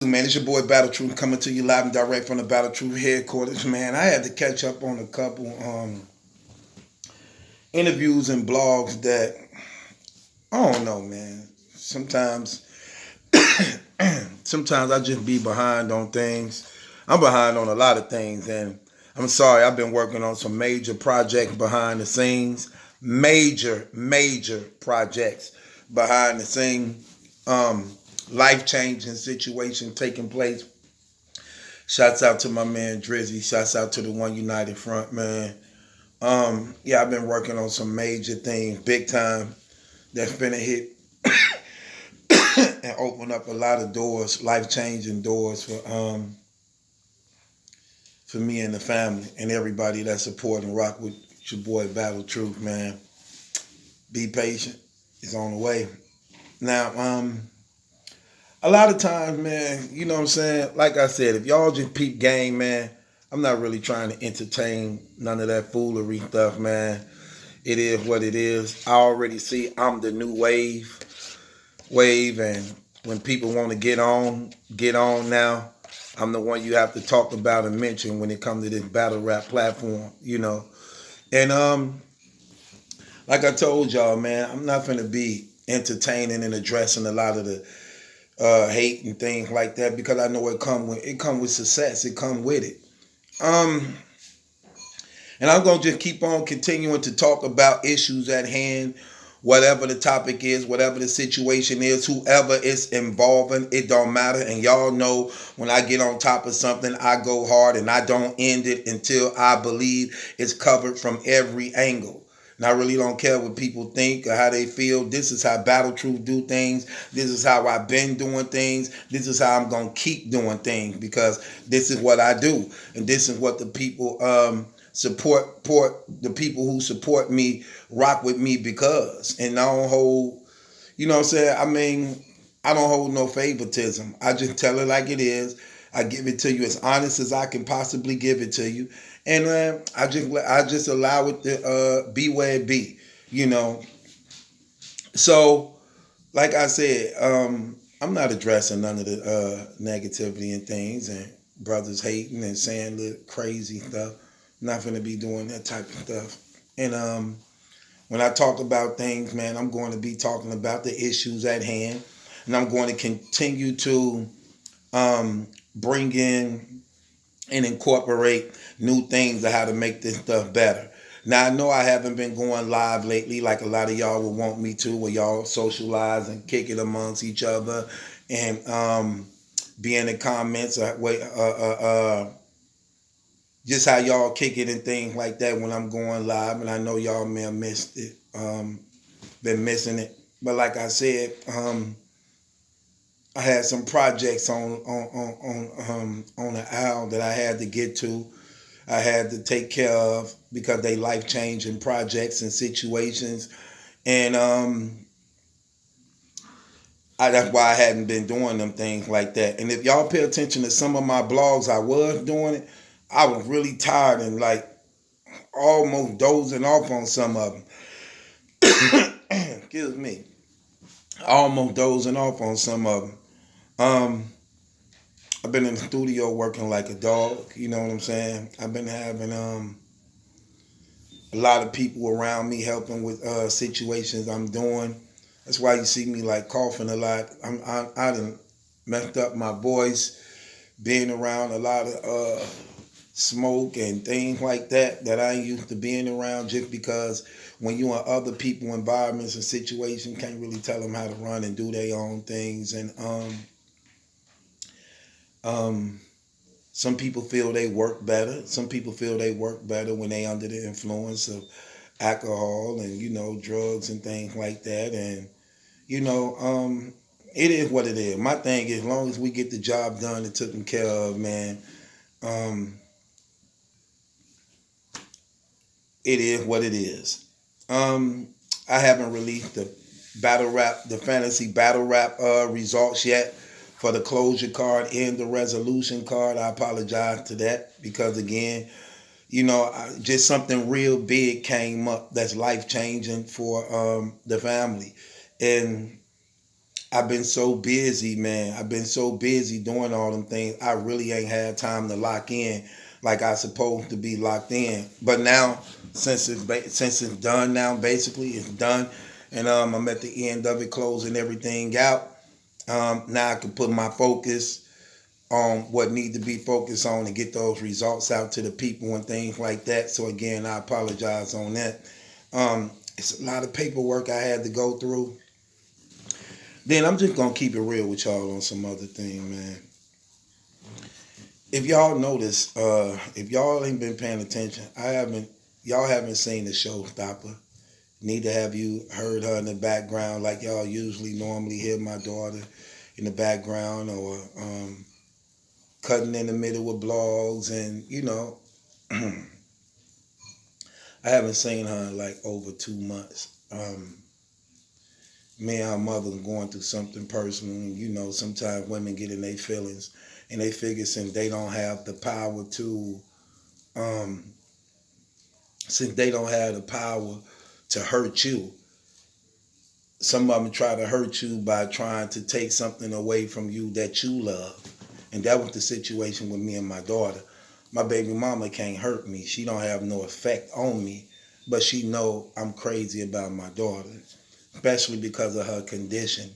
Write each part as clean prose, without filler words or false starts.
Man, it's your boy Battle Truth coming to you live and direct from the Battle Truth headquarters. Man, I had to catch up on a couple interviews and blogs that I don't know, man. Sometimes, sometimes I just be behind on things. I'm behind on a lot of things, and I'm sorry. I've been working on some major projects behind the scenes, major projects behind the scenes. Life-changing situation taking place. Shouts out to my man Drizzy. Shouts out to the One United Front, man. Yeah, I've been working on some major things, big time, that's finna hit and open up a lot of doors, life-changing doors for me and the family and everybody that support and rock with your boy Battle Truth, man. Be patient. It's on the way. Now, a lot of times, man, you know what I'm saying? Like I said, if y'all just peep game, man, I'm not really trying to entertain none of that foolery stuff, man. It is what it is. I already see I'm the new wave, and when people want to get on now. I'm the one you have to talk about and mention when it comes to this battle rap platform, you know. And like I told y'all, man, I'm not gonna be entertaining and addressing a lot of the hate and things like that because I know it come with success. It come with it. Um, and I'm gonna just keep on continuing to talk about issues at hand, whatever the topic is, whatever the situation is, whoever is involving, it don't matter. And y'all know when I get on top of something, I go hard and I don't end it until I believe it's covered from every angle. And I really don't care what people think or how they feel. This is how Battle Truth do things. This is how I've been doing things. This is how I'm going to keep doing things because this is what I do. And this is what the people support the people who support me rock with me because. And I don't hold, you know what I'm saying? I mean, I don't hold no favoritism. I just tell it like it is. I give it to you as honest as I can possibly give it to you, and I just allow it to be where it be, you know. So, like I said, I'm not addressing none of the negativity and things and brothers hating and saying little crazy stuff. I'm not gonna be doing that type of stuff. And when I talk about things, man, I'm going to be talking about the issues at hand, and I'm going to continue to bring in and incorporate new things of how to make this stuff better. Now I know I haven't been going live lately like a lot of y'all would want me to, where y'all socialize and kick it amongst each other and be in the comments just how y'all kick it and things like that when I'm going live. And I know y'all may have missed it, been missing it. But like I said, I had some projects on the owl that I had to get to. I had to take care of because they life changing projects and situations, and that's why I hadn't been doing them things like that. And if y'all pay attention to some of my blogs, I was doing it. I was really tired and like almost dozing off on some of them. Excuse me, almost dozing off on some of them. Um, I've been in the studio working like a dog. You know what I'm saying? I've been having a lot of people around me helping with situations I'm doing. That's why you see me like coughing a lot. I done messed up my voice, being around a lot of smoke and things like that I ain't used to being around. Just because when you in other people environments and situations, can't really tell them how to run and do their own things. And um, some people feel they work better. Some people feel they work better when they under the influence of alcohol and, you know, drugs and things like that. And, you know, it is what it is. My thing is, as long as we get the job done and taken care of, man, um, it is what it is. I haven't released the fantasy battle rap results yet for the closure card and the resolution card. I apologize to that because again, you know, just something real big came up that's life changing for the family, and I've been so busy, man. I've been so busy doing all them things. I really ain't had time to lock in like I supposed to be locked in. But now, since it's done now, basically it's done, and I'm at the end of it, closing everything out. Now I can put my focus on what need to be focused on and get those results out to the people and things like that. So again, I apologize on that. It's a lot of paperwork I had to go through. Then I'm just gonna keep it real with y'all on some other thing, man. If y'all notice, if y'all ain't been paying attention, y'all haven't seen the showstopper. Neither have you heard her in the background like y'all usually normally hear my daughter in the background, or cutting in the middle with blogs, and I haven't seen her in like over 2 months. Me and her mother going through something personal, and sometimes women get in their feelings, and they figure um, since they don't have the power to hurt you, some of them try to hurt you by trying to take something away from you that you love. And that was the situation with me and my daughter. My baby mama can't hurt me. She don't have no effect on me, but she know I'm crazy about my daughter, especially because of her condition.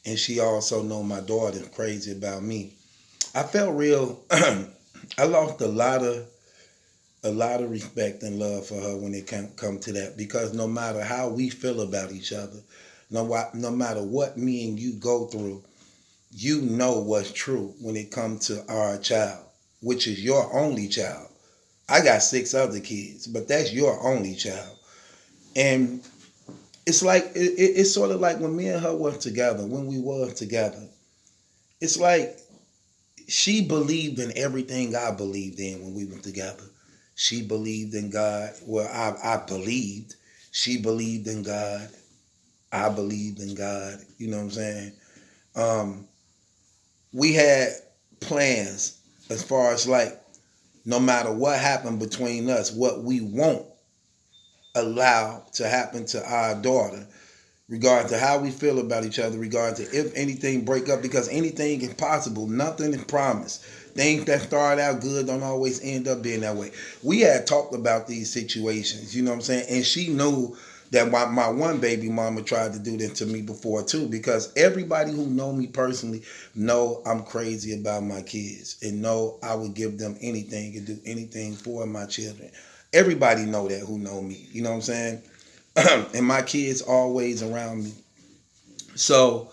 And she also know my daughter's crazy about me. I felt real. I lost a lot of respect and love for her when it come to that, because no matter how we feel about each other, no matter what me and you go through, you know what's true when it comes to our child, which is your only child. I got 6 other kids, but that's your only child. And it's sort of like when me and her were together, when we were together, it's like she believed in everything I believed in when we were together. She believed in God. Well, I believed. She believed in God. I believed in God. You know what I'm saying? Um, we had plans as far as like, no matter what happened between us, what we won't allow to happen to our daughter, regard to how we feel about each other, regard to if anything break up, because anything is possible. Nothing is promised. Things that start out good don't always end up being that way. We had talked about these situations, you know what I'm saying? And she knew that my one baby mama tried to do that to me before too, because everybody who know me personally know I'm crazy about my kids, and know I would give them anything and do anything for my children. Everybody know that who know me, you know what I'm saying? And my kids always around me. So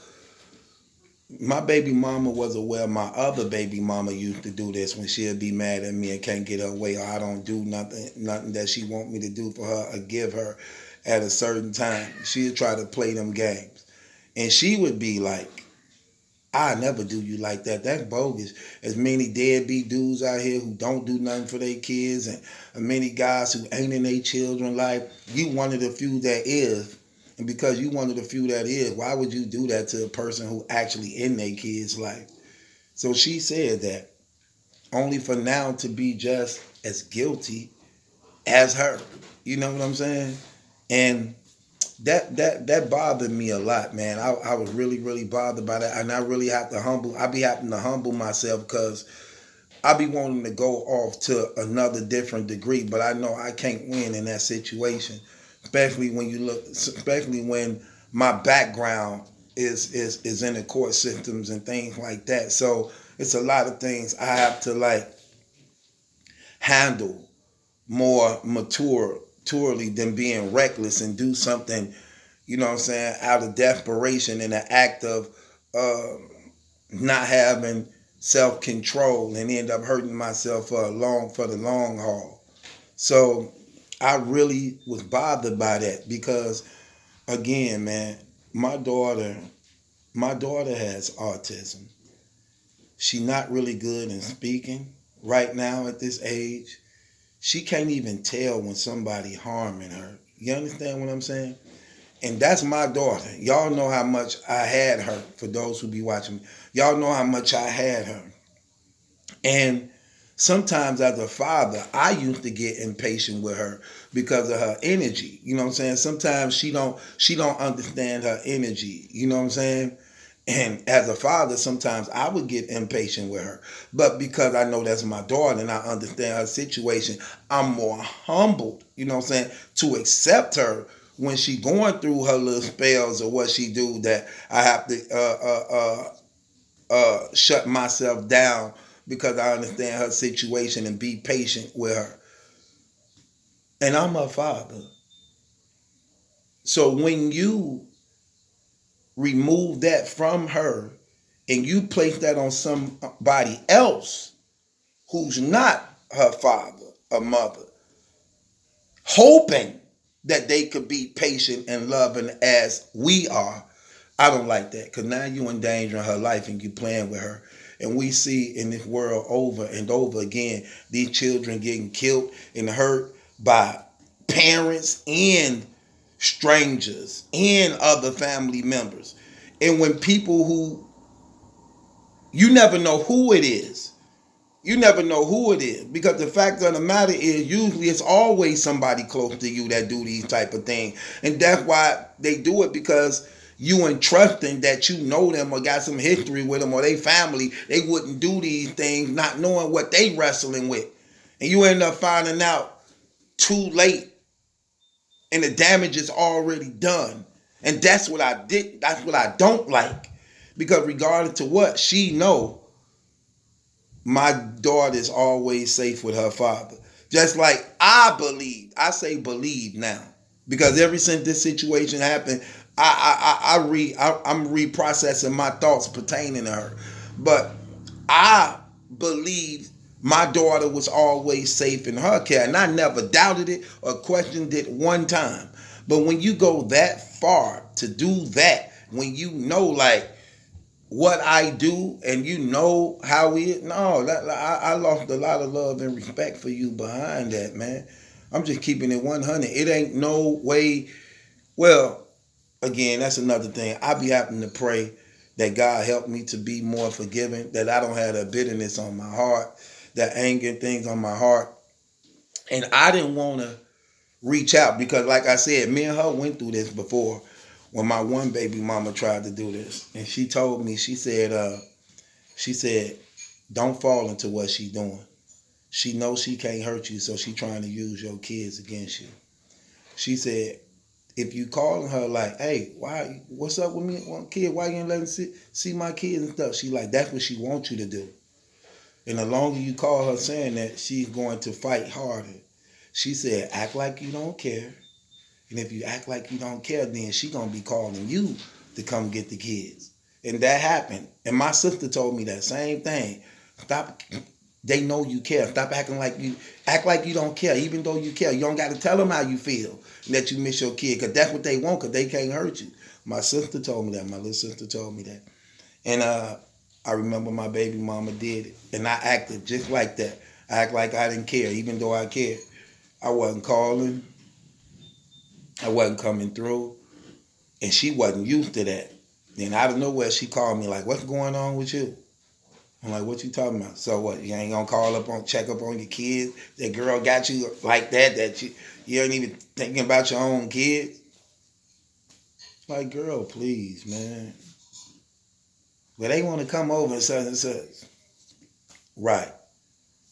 my baby mama was aware my other baby mama used to do this when she'd be mad at me and can't get her way, or I don't do nothing that she want me to do for her or give her at a certain time. She'd try to play them games. And she would be like, I never do you like that. That's bogus. As many deadbeat dudes out here who don't do nothing for their kids, and many guys who ain't in their children's life. You one of the few that is. And because you one of the few that is, why would you do that to a person who actually in their kid's life? So she said that, only for now to be just as guilty as her. You know what I'm saying? And that bothered me a lot, man. I was really, really bothered by that. And I be having to humble myself, because I be wanting to go off to another different degree, but I know I can't win in that situation. Especially when my background is in the court systems and things like that. So it's a lot of things I have to like handle more maturely than being reckless and do something, you know what I'm saying, out of desperation, in an act of uh, not having self-control, and end up hurting myself for the long haul. So I really was bothered by that, because again, man, my daughter has autism. She not really good in speaking right now at this age. She can't even tell when somebody harming her. You understand what I'm saying? And that's my daughter. Y'all know how much I had her. For those who be watching me, y'all know how much I had her. And sometimes as a father, I used to get impatient with her because of her energy. You know what I'm saying? Sometimes she don't understand her energy. You know what I'm saying? And as a father, sometimes I would get impatient with her. But because I know that's my daughter and I understand her situation, I'm more humbled, you know what I'm saying, to accept her when she going through her little spells or what she do, that I have to shut myself down because I understand her situation and be patient with her. And I'm her father. So when you remove that from her and you place that on somebody else who's not her father or mother, hoping that they could be patient and loving as we are, I don't like that, because now you endangering her life and you playing with her. And we see in this world over and over again these children getting killed and hurt by parents and strangers and other family members. And when people who, you never know who it is. You never know who it is, because the fact of the matter is usually it's always somebody close to you that do these type of things. And that's why they do it, because you entrusting that you know them or got some history with them or they family, they wouldn't do these things not knowing what they wrestling with. And you end up finding out too late and the damage is already done. And that's what I did. That's what I don't like. Because regardless to what, she know my daughter is always safe with her father. Just like I believe. I say believe now. Because ever since this situation happened, I'm reprocessing my thoughts pertaining to her. But I believe my daughter was always safe in her care. And I never doubted it or questioned it one time. But when you go that far to do that, when you know like what I do and you know how we, no, I lost a lot of love and respect for you behind that, man. I'm just keeping it 100. It ain't no way. Well, again, that's another thing. I be having to pray that God help me to be more forgiving, that I don't have that bitterness on my heart, that anger things on my heart. And I didn't want to reach out because, like I said, me and her went through this before when my one baby mama tried to do this. And she told me, she said, don't fall into what she doing. She knows she can't hurt you, so she trying to use your kids against you. She said, if you calling her like, hey, why, what's up with me, one kid? Why you ain't letting see my kids and stuff? She like, that's what she wants you to do. And the longer you call her saying that, she's going to fight harder. She said, act like you don't care. And if you act like you don't care, then she gonna be calling you to come get the kids. And that happened. And my sister told me that same thing. Stop. They know you care. Stop acting like you act like you don't care, even though you care. You don't got to tell them how you feel and that you miss your kid, because that's what they want, because they can't hurt you. My sister told me that. My little sister told me that. And I remember my baby mama did it, and I acted just like that. I act like I didn't care, even though I cared. I wasn't calling. I wasn't coming through, and she wasn't used to that. Then out of nowhere, she called me like, "What's going on with you?" I'm like, "What you talking about?" So what? You ain't gonna call up on, check up on your kids? That girl got you like that? That you ain't even thinking about your own kids? Like, girl, please, man. But they want to come over and such and such. Right.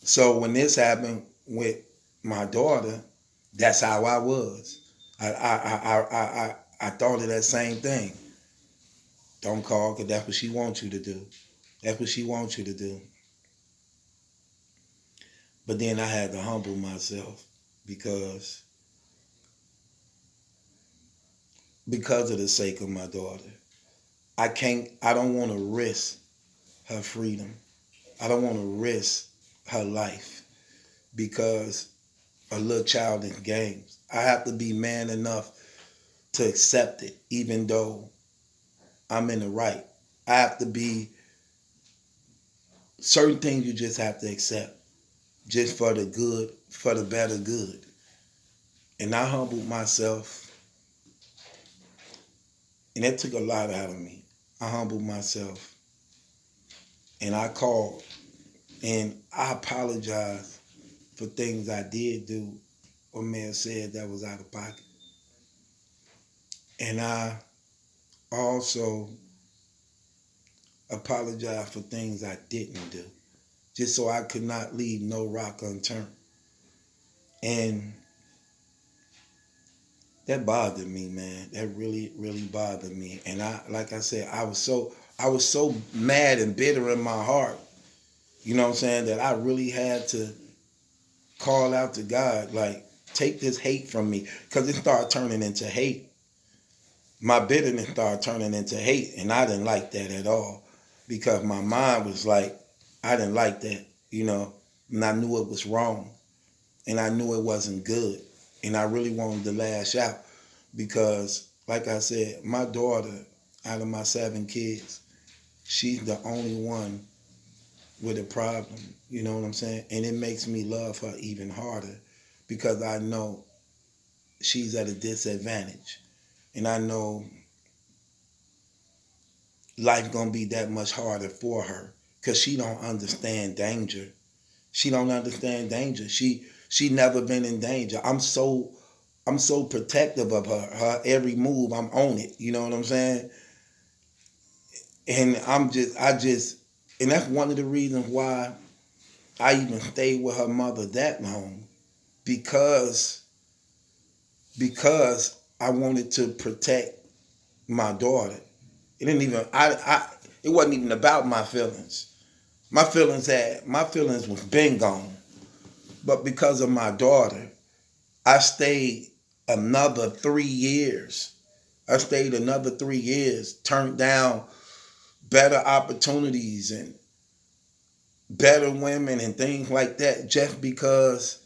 So when this happened with my daughter, that's how I was. I thought of that same thing. Don't call, because that's what she wants you to do. That's what she wants you to do. But then I had to humble myself because of the sake of my daughter. I don't want to risk her freedom. I don't want to risk her life because a little child in games. I have to be man enough to accept it, even though I'm in the right. I have to be, certain things you just have to accept, just for the good, for the better good. And I humbled myself, and it took a lot out of me. I humbled myself, and I called, and I apologized for things I did do or may have said that was out of pocket. And I also apologize for things I didn't do, just so I could not leave no rock unturned. And that bothered me, man. That really, really bothered me. And like I said, I was so mad and bitter in my heart, you know what I'm saying, that I really had to call out to God, like, take this hate from me, because it started turning into hate. My bitterness started turning into hate, and I didn't like that at all, because my mind was like, I didn't like that, and I knew it was wrong, and I knew it wasn't good, and I really wanted to lash out, because, like I said, my daughter, out of my 7 kids, she's the only one with a problem, you know what I'm saying? And it makes me love her even harder, because I know she's at a disadvantage, and I know life gonna be that much harder for her, because she don't understand danger. She don't understand danger. She never been in danger. I'm so protective of her. Her every move, I'm on it. You know what I'm saying? And and that's one of the reasons why I even stayed with her mother that long, because I wanted to protect my daughter. It didn't even it wasn't even about my feelings. My feelings was been gone. But because of my daughter, I stayed another 3 years. I stayed another 3 years, turned down better opportunities and better women and things like that, just because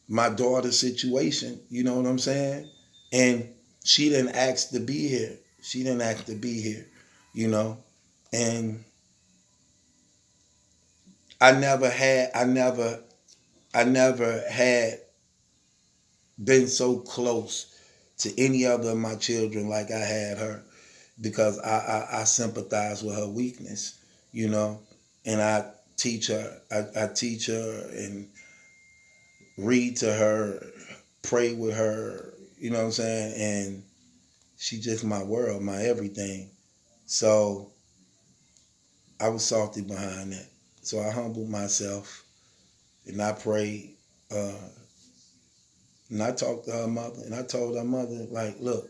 my daughter's situation, you know what I'm saying? And she didn't ask to be here. She didn't ask to be here, you know? And I never had been so close to any other of my children like I had her, because I sympathize with her weakness, you know, and I teach her and read to her, pray with her, you know what I'm saying? And she just my world, my everything. So I was salty behind that. So I humbled myself and I prayed. And I talked to her mother, and I told her mother, like, look,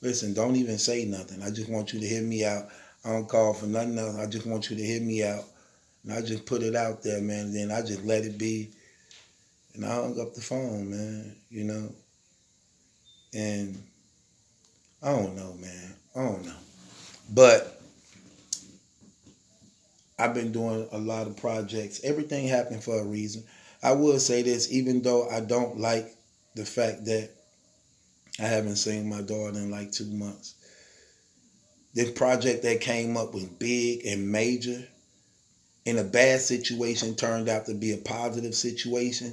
listen, don't even say nothing. I just want you to hear me out. I don't call for nothing else. I just want you to hear me out. And I just put it out there, man. And then I just let it be. And I hung up the phone, man, And I don't know, man. I don't know. But I've been doing a lot of projects. Everything happened for a reason. I will say this, even though I don't like the fact that I haven't seen my daughter in like 2 months. This project that came up was big and major. And a bad situation turned out to be a positive situation.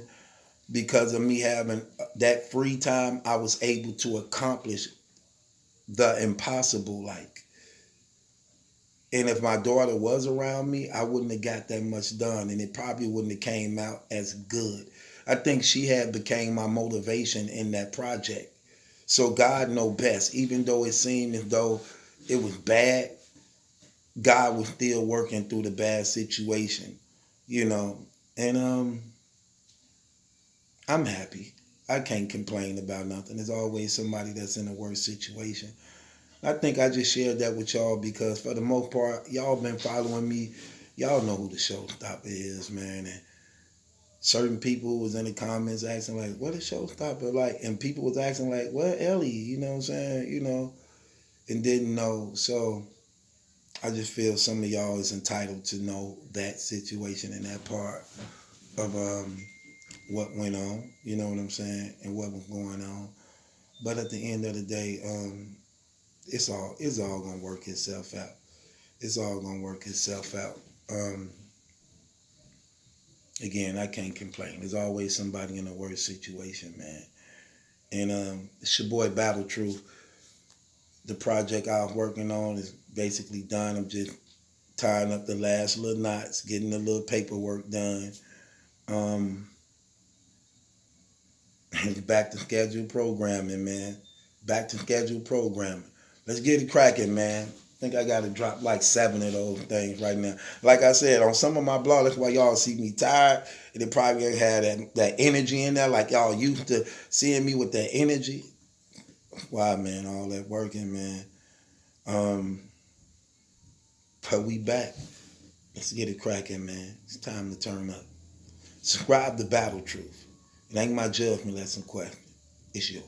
Because of me having that free time, I was able to accomplish the impossible, like. And if my daughter was around me, I wouldn't have got that much done, and it probably wouldn't have came out as good. I think she had became my motivation in that project. So God know best. Even though it seemed as though it was bad, God was still working through the bad situation, you know. And I'm happy. I can't complain about nothing. There's always somebody that's in a worse situation. I think I just shared that with y'all because for the most part, y'all been following me. Y'all know who the showstopper is, man. And certain people was in the comments asking like, what is showstopper like? And people was asking like, what Ellie? You know what I'm saying? And didn't know. So I just feel some of y'all is entitled to know that situation and that part of what went on. You know what I'm saying? And what was going on. But at the end of the day, it's all gonna work itself out. It's all gonna work itself out. Again, I can't complain. There's always somebody in a worse situation, man. And it's your boy Battle Truth. The project I was working on is basically done. I'm just tying up the last little knots, getting the little paperwork done. Back to scheduled programming, man. Back to scheduled programming. Let's get it cracking, man. I think I got to drop like 7 of those things right now. Like I said, on some of my blogs, that's why y'all see me tired. And it probably ain't had that energy in there like y'all used to seeing me with that energy. Why, man, all that working, man. But we back. Let's get it cracking, man. It's time to turn up. Subscribe to Battle Truth. It ain't my judgment lesson question. It's yours.